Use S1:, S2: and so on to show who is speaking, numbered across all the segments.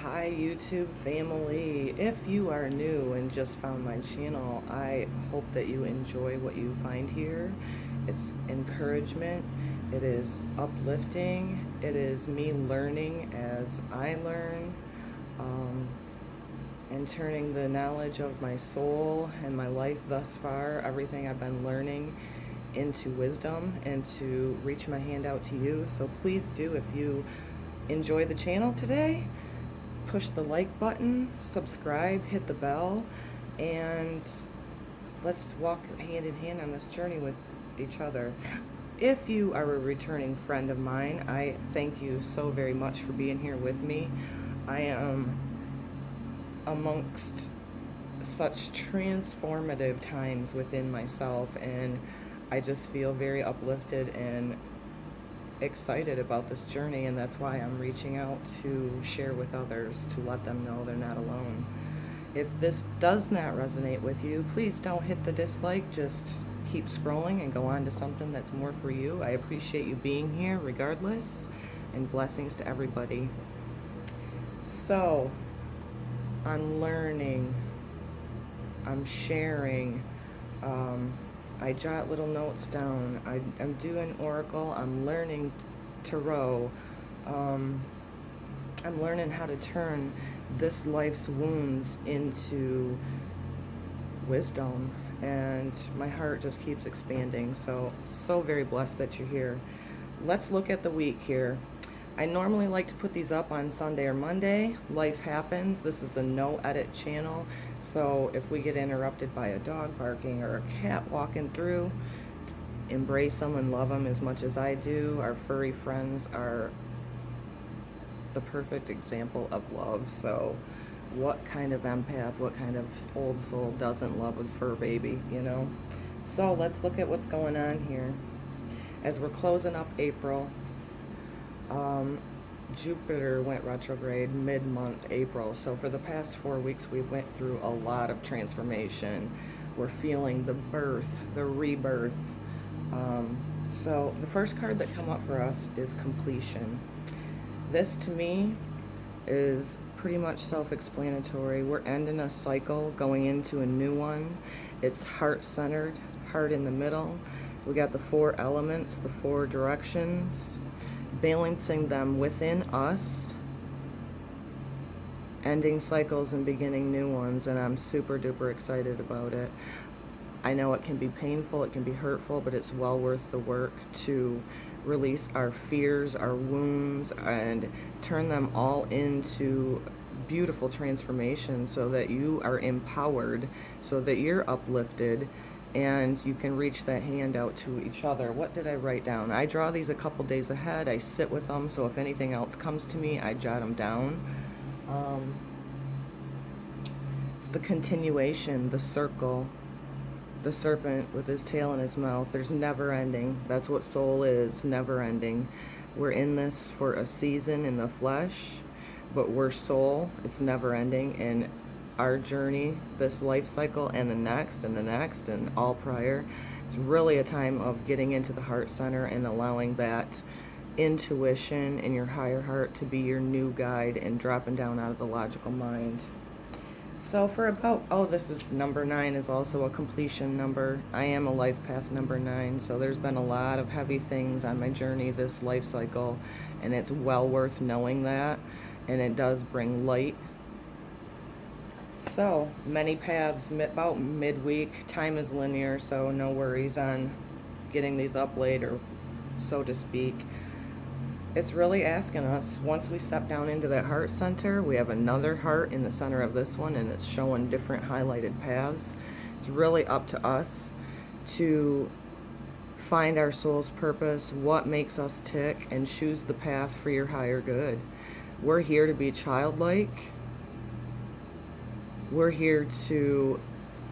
S1: Hi YouTube family. If you are new and just found my channel, I hope that you enjoy what you find here. It's encouragement, it is uplifting, it is me learning as I learn, um, and turning the knowledge of my soul and my life thus far, everything I've been learning, into wisdom and to reach my hand out to you. So please do, if you enjoy the channel today, push the like button, subscribe, hit the bell, and let's walk hand in hand on this journey with each other. If you are a returning friend of mine, I thank you so very much for being here with me. I am amongst such transformative times within myself, and I just feel very uplifted and excited about this journey, and that's why I'm reaching out to share with others, to let them know they're not alone. If this does not resonate with you, please don't hit the dislike, just keep scrolling and go on to something that's more for you. I appreciate you being here regardless, and blessings to everybody. So, I'm learning, I'm sharing, I jot little notes down. I'm doing Oracle. I'm learning Tarot. Um, I'm learning how to turn this life's wounds into wisdom. And my heart just keeps expanding. So very blessed that you're here. Let's look at the week here. I normally like to put these up on Sunday or Monday. Life happens. This is a no edit channel. So if we get interrupted by a dog barking or a cat walking through, embrace them and love them as much as I do. Our furry friends are the perfect example of love. So what kind of empath, what kind of old soul doesn't love a fur baby, you know? So let's look at what's going on here. As we're closing up April, Jupiter went retrograde mid-month April. So for the past 4 weeks, we went through a lot of transformation. We're feeling the birth, the rebirth. So the first card that come up for us is completion. This to me is pretty much self-explanatory. We're ending a cycle, going into a new one. It's heart-centered, heart in the middle. We got the 4 elements, the 4 directions, balancing them within us, ending cycles and beginning new ones, and I'm super duper excited about it. I know it can be painful, it can be hurtful, but it's well worth the work to release our fears, our wounds, and turn them all into beautiful transformation so that you are empowered, so that you're uplifted, and you can reach that hand out to each other. What did I write down? I draw these a couple days ahead. I sit with them, so if anything else comes to me, I jot them down. It's the continuation, the circle, the serpent with his tail in his mouth. There's never ending. That's what soul is, never ending. We're in this for a season in the flesh, but we're soul. It's never ending. And our journey, this life cycle, and the next, and all prior, it's really a time of getting into the heart center and allowing that intuition in your higher heart to be your new guide and dropping down out of the logical mind. So for about, oh, this is number 9 is also a completion number. I am a life path number 9, so there's been a lot of heavy things on my journey this life cycle, and it's well worth knowing that, and it does bring light. So many paths, about midweek. Time is linear, so no worries on getting these up late, or so to speak. It's really asking us, once we step down into that heart center, we have another heart in the center of this one, and it's showing different highlighted paths. It's really up to us to find our soul's purpose, what makes us tick, and choose the path for your higher good. We're here to be childlike. We're here to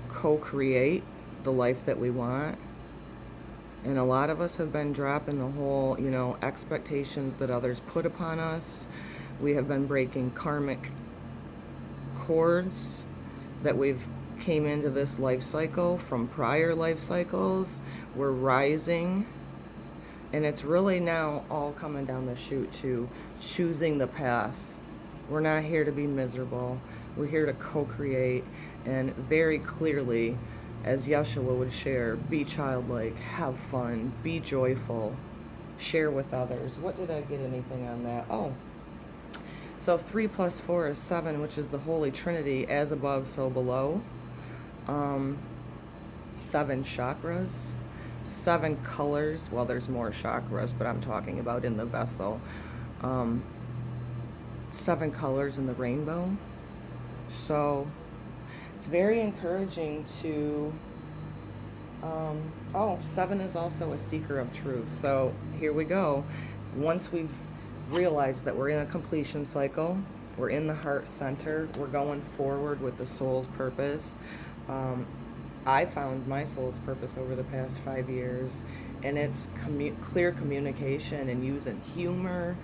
S1: co-create the life that we want. And a lot of us have been dropping the whole, expectations that others put upon us. We have been breaking karmic cords that we've came into this life cycle from prior life cycles. We're rising. And it's really now all coming down the chute to choosing the path We're not here to be miserable. We're here to co-create, and very clearly, as Yeshua would share, be childlike, have fun, be joyful, share with others. What did I get anything on that? Oh, so 3 plus 4 is 7, which is the Holy Trinity, as above, so below. 7 chakras, 7 colors. Well, there's more chakras, but I'm talking about in the vessel. 7 colors in the rainbow. So it's very encouraging to 7 is also a seeker of truth. So here we go. Once we've realized that we're in a completion cycle, we're in the heart center, we're going forward with the soul's purpose. I found my soul's purpose over the past 5 years, and it's clear communication and using humor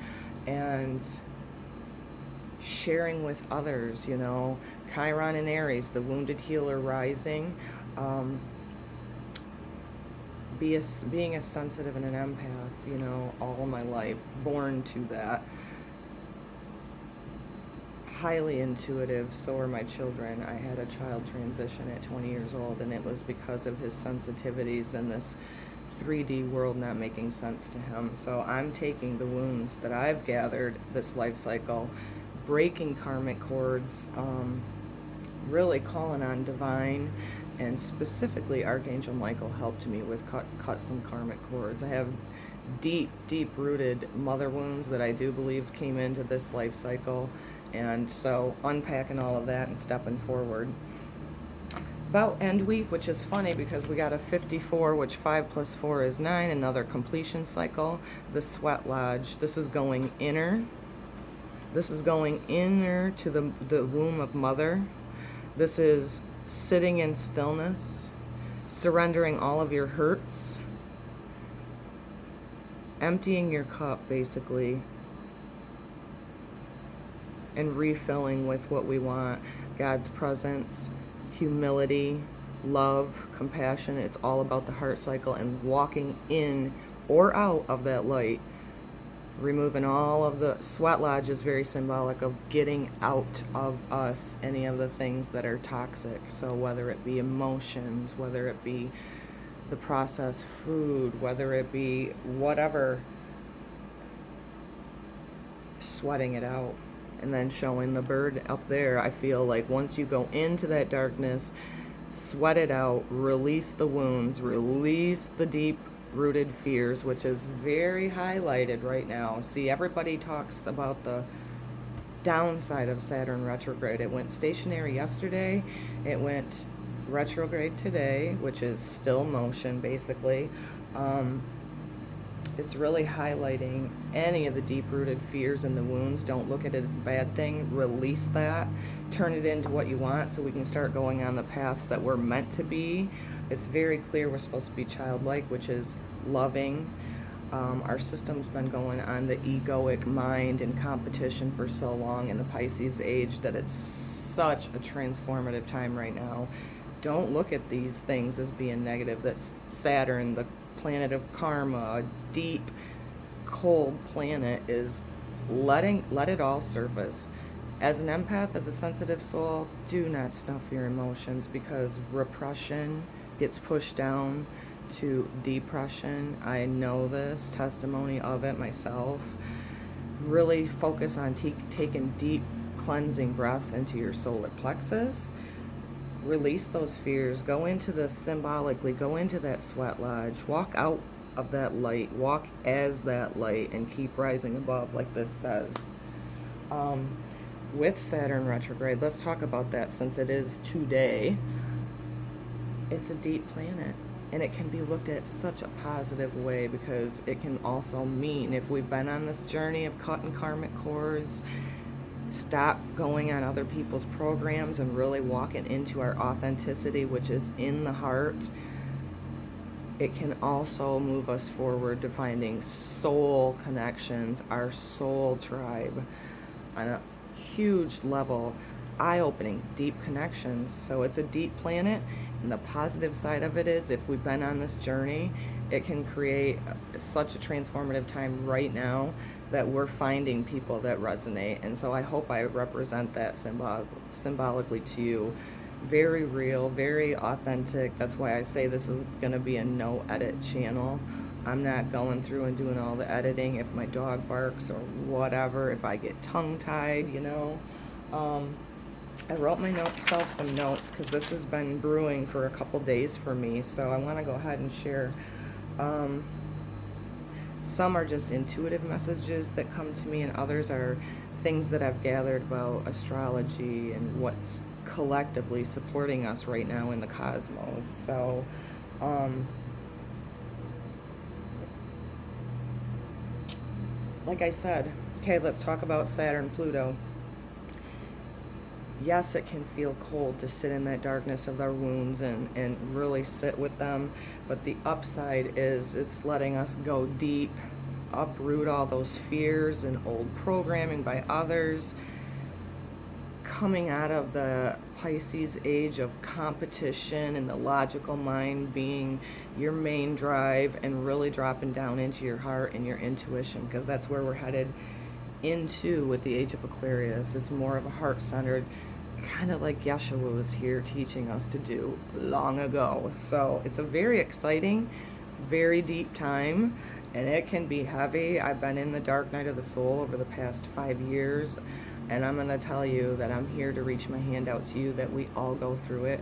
S1: and sharing with others, you know. Chiron and Aries, the wounded healer rising. Being a sensitive and an empath, you know, all my life, born to that. Highly intuitive, so are my children. I had a child transition at 20 years old, and it was because of his sensitivities and this 3D world not making sense to him. So I'm taking the wounds that I've gathered this life cycle, breaking karmic cords, really calling on divine, and specifically Archangel Michael helped me with cut some karmic cords. I have deep rooted mother wounds that I do believe came into this life cycle, and so unpacking all of that and stepping forward. About end week, which is funny because we got a 54, which 5 plus 4 is 9, another completion cycle. The sweat lodge, this is going inner. This is going inner to the womb of mother. This is sitting in stillness, surrendering all of your hurts, emptying your cup basically, and refilling with what we want. God's presence, humility, love, compassion. It's all about the heart cycle and walking in or out of that light. Removing all of the sweat lodge is very symbolic of getting out of us any of the things that are toxic. So whether it be emotions, whether it be the processed food, whether it be whatever, sweating it out. And then showing the bird up there, I feel like once you go into that darkness, sweat it out, release the wounds, release the deep rooted fears, which is very highlighted right now. See, everybody talks about the downside of Saturn retrograde. It went stationary yesterday, it went retrograde today, which is still motion basically. It's really highlighting any of the deep-rooted fears and the wounds. Don't look at it as a bad thing. Release that. Turn it into what you want so we can start going on the paths that we're meant to be. It's very clear we're supposed to be childlike, which is loving. Our system's been going on the egoic mind and competition for so long in the Pisces age that it's such a transformative time right now. Don't look at these things as being negative. That's Saturn, the planet of karma, a deep, cold planet, is let it all surface. As an empath, as a sensitive soul, do not snuff your emotions, because repression gets pushed down to depression. I know this, testimony of it myself. Really focus on taking deep cleansing breaths into your solar plexus. Release those fears. Go into the symbolically, go into that sweat lodge. Walk out of that light. Walk as that light and keep rising above, like this says. With Saturn retrograde, let's talk about that since it is today. It's a deep planet, and it can be looked at such a positive way, because it can also mean, if we've been on this journey of cutting karmic cords, stop going on other people's programs and really walking into our authenticity, which is in the heart, it can also move us forward to finding soul connections, our soul tribe, on a huge level, eye-opening, deep connections. So it's a deep planet, and the positive side of it is, if we've been on this journey, it can create such a transformative time right now that we're finding people that resonate. And so I hope I represent that symbolically to you. Very real, very authentic. That's why I say this is going to be a no edit channel. I'm not going through and doing all the editing if my dog barks or whatever, if I get tongue tied, you know. I wrote myself some notes because this has been brewing for a couple days for me, so I want to go ahead and share. Some are just intuitive messages that come to me, and others are things that I've gathered about astrology and what's collectively supporting us right now in the cosmos. So, like I said, okay, let's talk about Saturn, Pluto. Yes, it can feel cold to sit in that darkness of our wounds and really sit with them, but the upside is it's letting us go deep, uproot all those fears and old programming by others, coming out of the Pisces age of competition and the logical mind being your main drive, and really dropping down into your heart and your intuition, because that's where we're headed into with the age of Aquarius. It's more of a heart-centered, kind of like Yeshua was here teaching us to do long ago. So it's a very exciting, very deep time, and it can be heavy. I've been in the dark night of the soul over the past 5 years, and I'm going to tell you that I'm here to reach my hand out to you, that we all go through it,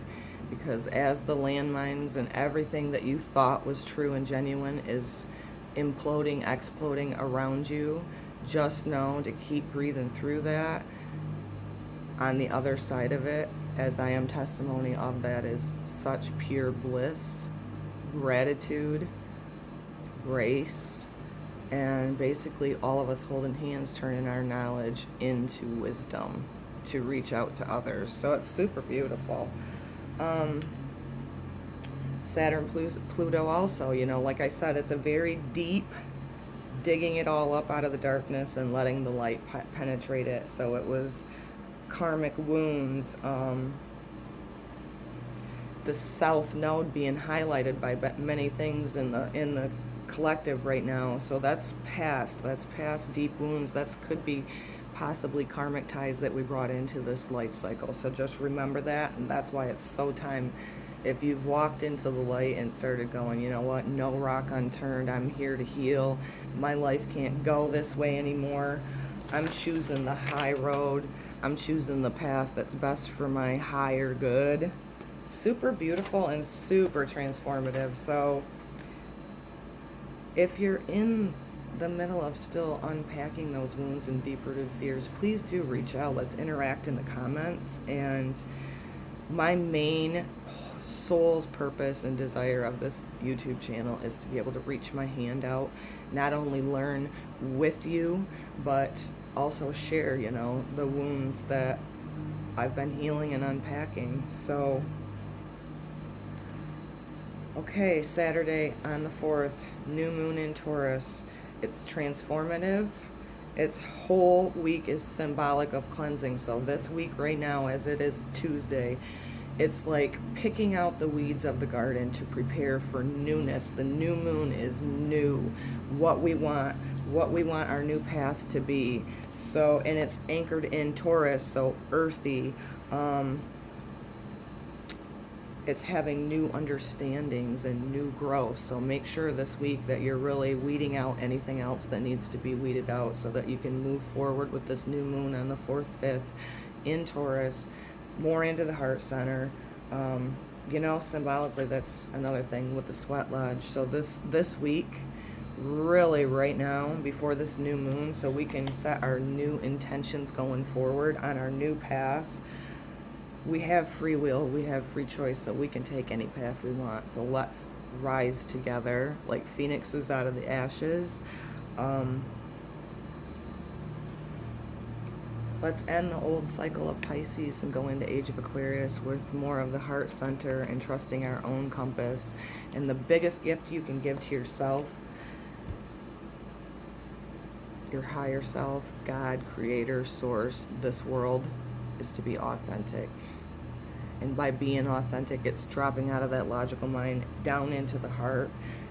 S1: because as the landmines and everything that you thought was true and genuine is imploding, exploding around you, just know to keep breathing through that. On the other side of it, as I am testimony of that, is such pure bliss, gratitude, grace, and basically all of us holding hands, turning our knowledge into wisdom to reach out to others. So it's super beautiful. Saturn, Pluto also, you know, like I said, it's a very deep, digging it all up out of the darkness and letting the light penetrate it. So it was karmic wounds, the South Node being highlighted by many things in the collective right now. So that's past deep wounds. That could be possibly karmic ties that we brought into this life cycle. So just remember that, and that's why it's so time. If you've walked into the light and started going, you know what, no rock unturned, I'm here to heal, my life can't go this way anymore, I'm choosing the high road, I'm choosing the path that's best for my higher good. Super beautiful and super transformative. So if you're in the middle of still unpacking those wounds and deep-rooted fears, please do reach out. Let's interact in the comments. And my main soul's purpose and desire of this YouTube channel is to be able to reach my hand out, not only learn with you, but also share, you know, the wounds that I've been healing and unpacking. So, okay, Saturday on the 4th, new moon in Taurus. It's transformative. Its whole week is symbolic of cleansing. So this week right now, as it is Tuesday, it's like picking out the weeds of the garden to prepare for newness. The new moon is new. What we want our new path to be. So, and it's anchored in Taurus, so earthy. It's having new understandings and new growth. So make sure this week that you're really weeding out anything else that needs to be weeded out, so that you can move forward with this new moon on the 4th, 5th in Taurus, more into the heart center. You know, symbolically, that's another thing with the sweat lodge. So this week, really right now, before this new moon, so we can set our new intentions going forward on our new path. We have free will, we have free choice, so we can take any path we want. So let's rise together like phoenixes out of the ashes. Let's end the old cycle of Pisces and go into Age of Aquarius with more of the heart center and trusting our own compass. And the biggest gift you can give to yourself, your higher self, God, creator, source, this world, is to be authentic. And by being authentic, it's dropping out of that logical mind down into the heart,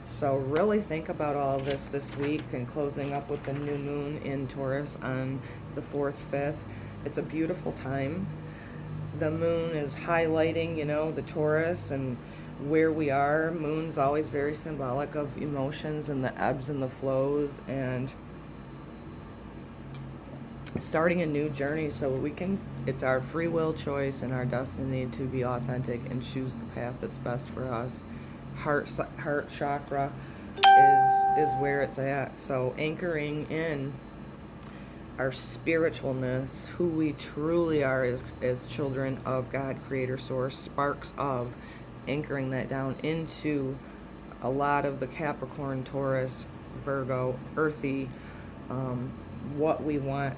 S1: So really think about all of this week, and closing up with the new moon in Taurus on the 4th, 5th. It's a beautiful time. The moon is highlighting, the Taurus and where we are. Moon's always very symbolic of emotions and the ebbs and the flows, and starting a new journey so it's our free will choice and our destiny to be authentic and choose the path that's best for us. Heart chakra is where it's at. So anchoring in our spiritualness, who we truly are as children of God, creator, source, sparks of, anchoring that down into a lot of the Capricorn, Taurus, Virgo, earthy, what we want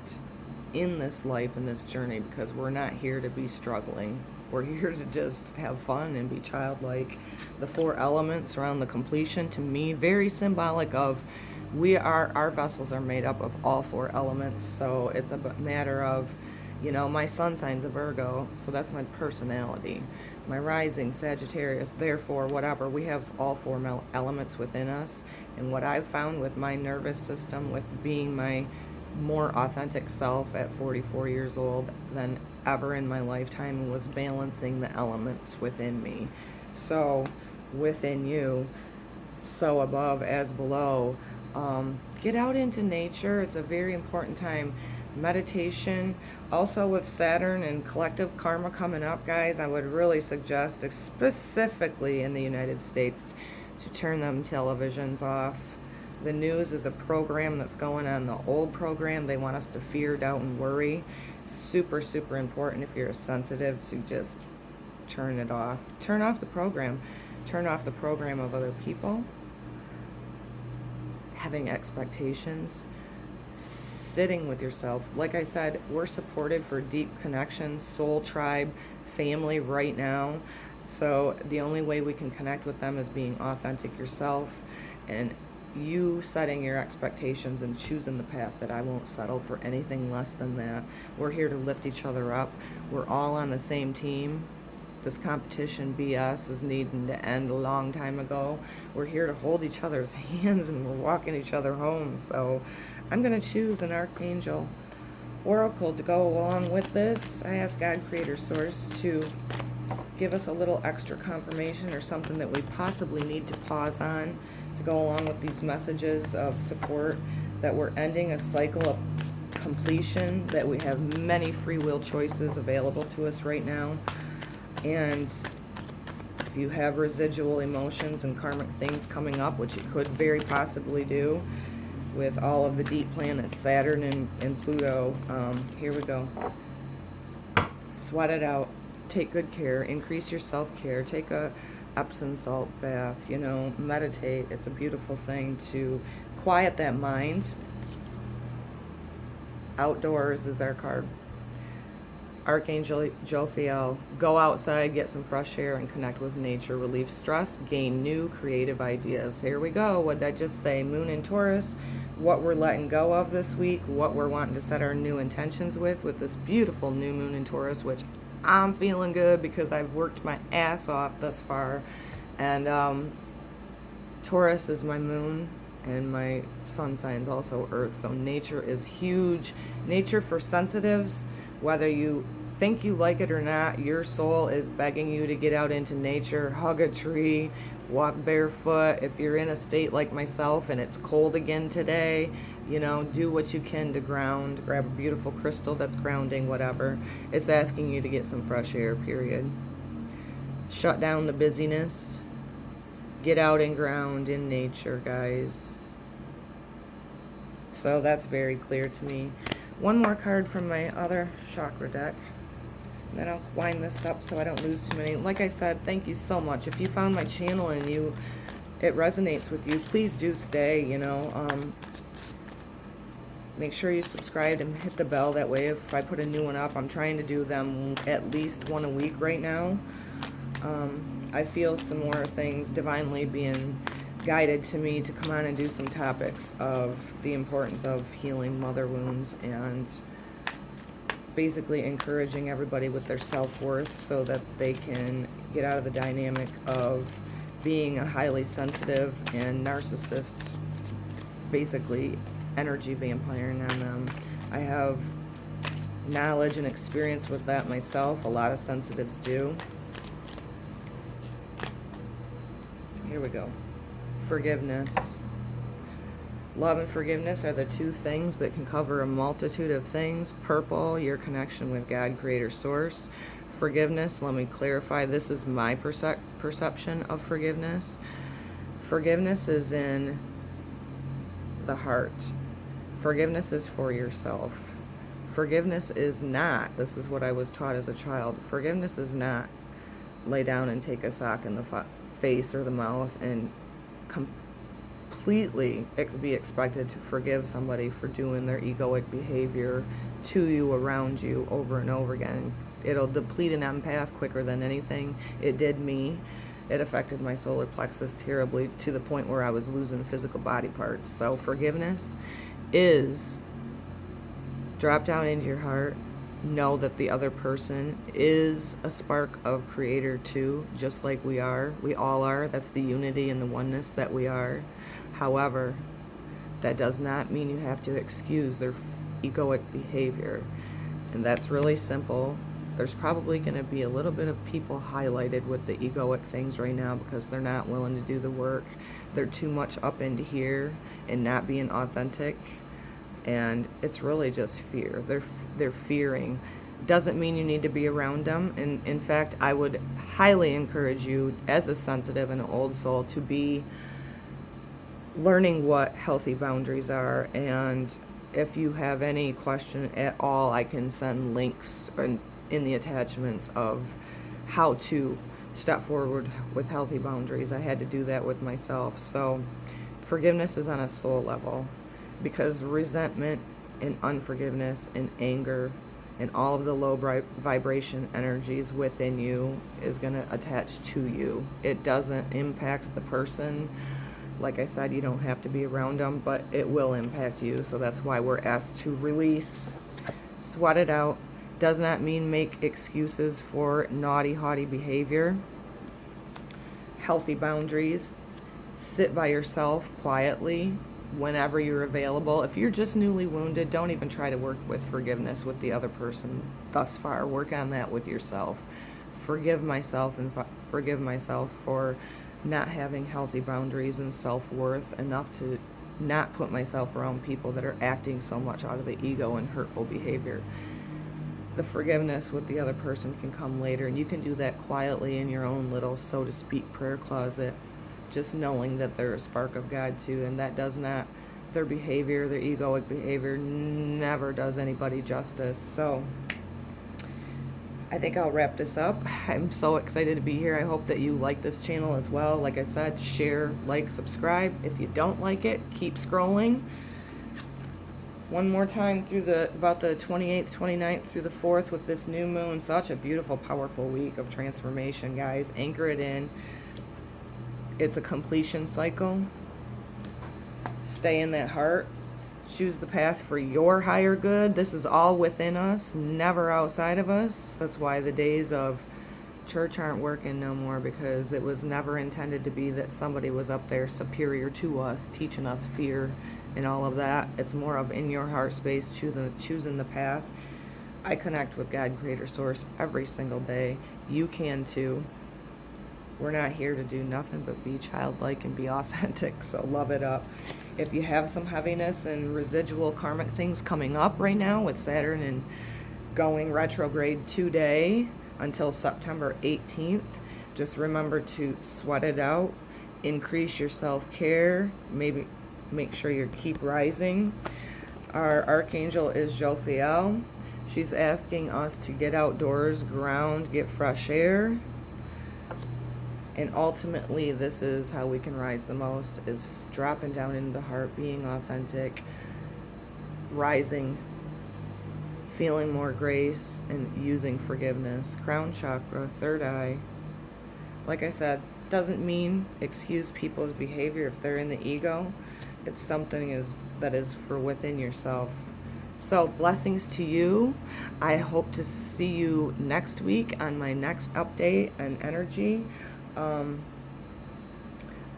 S1: in this life, in this journey, because we're not here to be struggling. We're here to just have fun and be childlike. The 4 elements around the completion, to me, very symbolic of our vessels are made up of all 4 elements. So it's a matter of, my sun sign's a Virgo, so that's my personality. My rising, Sagittarius, therefore, whatever. We have all 4 elements within us. And what I've found with my nervous system, with being my more authentic self at 44 years old than ever in my lifetime, was balancing the elements within me. So within you, so above as below. Get out into nature. It's a very important time. Meditation. Also with Saturn and collective karma coming up, guys, I would really suggest, specifically in the United States, to turn them televisions off. The news is a program that's going on the old program. They want us to fear, doubt, and worry. Super, super important if you're sensitive to just turn it off. Turn off the program. Turn off the program of other people. Having expectations. Sitting with yourself. Like I said, we're supported for deep connections, soul tribe, family right now. So the only way we can connect with them is being authentic yourself, and you setting your expectations and choosing the path that I won't settle for anything less than that. We're here to lift each other up. We're all on the same team. This competition BS is needing to end a long time ago. We're here to hold each other's hands, and we're walking each other home. So I'm going to choose an Archangel Oracle to go along with this. I ask God, creator, source, to give us a little extra confirmation or something that we possibly need to pause on to go along with these messages of support, that we're ending a cycle of completion, that we have many free will choices available to us right now. And if you have residual emotions and karmic things coming up, which you could very possibly do with all of the deep planets, Saturn and Pluto, here we go. Sweat it out. Take good care. Increase your self-care. Take a Epsom salt bath. Meditate. It's a beautiful thing to quiet that mind. Outdoors is our card. Archangel Jophiel, go outside, get some fresh air, and connect with nature. Relieve stress, gain new creative ideas. Here we go. What did I just say? Moon in Taurus, what we're letting go of this week, what we're wanting to set our new intentions with this beautiful new moon in Taurus, which I'm feeling good because I've worked my ass off thus far. And Taurus is my moon, and my sun sign's also Earth. So nature is huge. Nature for sensitives, whether you think you like it or not, your soul is begging you to get out into nature, hug a tree, walk barefoot. If you're in a state like myself and it's cold again today, do what you can to ground. Grab a beautiful crystal that's grounding, whatever. It's asking you to get some fresh air, period. Shut down the busyness. Get out and ground in nature, guys. So that's very clear to me. One more card from my other chakra deck. And then I'll wind this up so I don't lose too many. Like I said, thank you so much. If you found my channel and it resonates with you, please do stay, Make sure you subscribe and hit the bell. That way if I put a new one up, I'm trying to do them at least one a week right now. I feel some more things divinely being guided to me to come on and do some topics of the importance of healing mother wounds, and basically encouraging everybody with their self-worth so that they can get out of the dynamic of being a highly sensitive and narcissist, basically energy vampiring on them. I have knowledge and experience with that myself. A lot of sensitives do. Here we go. Forgiveness. Love and forgiveness are the two things that can cover a multitude of things. Purple, your connection with God, Creator, Source. Forgiveness, let me clarify, this is my perception of forgiveness. Forgiveness is in the heart. Forgiveness is for yourself. Forgiveness is not, this is what I was taught as a child, forgiveness is not lay down and take a sock in the face or the mouth and completely be expected to forgive somebody for doing their egoic behavior to you, around you, over and over again. It'll deplete an empath quicker than anything. It did me. It affected my solar plexus terribly to the point where I was losing physical body parts. So forgiveness is drop down into your heart. Know that the other person is a spark of Creator too, just like we are. We all are. That's the unity and the oneness that we are. However, that does not mean you have to excuse their egoic behavior. And that's really simple. There's probably going to be a little bit of people highlighted with the egoic things right now because they're not willing to do the work. They're too much up into here and not being authentic. And it's really just fear. They're fearing. Doesn't mean you need to be around them. And in fact, I would highly encourage you as a sensitive and an old soul to be learning what healthy boundaries are. And if you have any question at all, I can send links in the attachments of how to step forward with healthy boundaries. I had to do that with myself. So forgiveness is on a soul level, because resentment and unforgiveness and anger and all of the low vibration energies within you is going to attach to you. It doesn't impact the person. Like I said, you don't have to be around them, but it will impact you. So that's why we're asked to release, sweat it out. Does not mean make excuses for naughty, haughty behavior. Healthy boundaries. Sit by yourself quietly whenever you're available. If you're just newly wounded, don't even try to work with forgiveness with the other person thus far. Work on that with yourself. Forgive myself and forgive myself for not having healthy boundaries and self-worth enough to not put myself around people that are acting so much out of the ego and hurtful behavior. The forgiveness with the other person can come later, and you can do that quietly in your own little, so to speak, prayer closet, just knowing that they're a spark of God too, and that does not, their behavior, their egoic behavior never does anybody justice. So I think I'll wrap this up. I'm so excited to be here. I hope that you like this channel as well. Like I said, share, like, subscribe. If you don't like it, keep scrolling. One more time through about the 28th, 29th through the 4th with this new moon. Such a beautiful, powerful week of transformation, guys. Anchor it in. It's a completion cycle. Stay in that heart. Choose the path for your higher good. This is all within us, never outside of us. That's why the days of church aren't working no more, because it was never intended to be that somebody was up there superior to us, teaching us fear and all of that. It's more of in your heart space, choosing the path. I connect with God, Creator, Source every single day. You can too. We're not here to do nothing but be childlike and be authentic, so love it up. If you have some heaviness and residual karmic things coming up right now with Saturn and going retrograde today until September 18th, just remember to sweat it out, increase your self-care, maybe make sure you keep rising. Our archangel is Jophiel. She's asking us to get outdoors, ground, get fresh air. And ultimately, this is how we can rise the most, is dropping down into the heart, being authentic, rising, feeling more grace, and using forgiveness. Crown chakra, third eye. Like I said, doesn't mean excuse people's behavior if they're in the ego. It's something that is for within yourself. So blessings to you. I hope to see you next week on my next update on energy.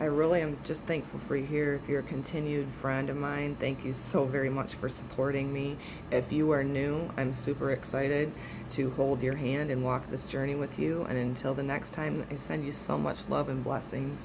S1: I really am just thankful for you here. If you're a continued friend of mine, thank you so very much for supporting me. If you are new, I'm super excited to hold your hand and walk this journey with you. And until the next time, I send you so much love and blessings.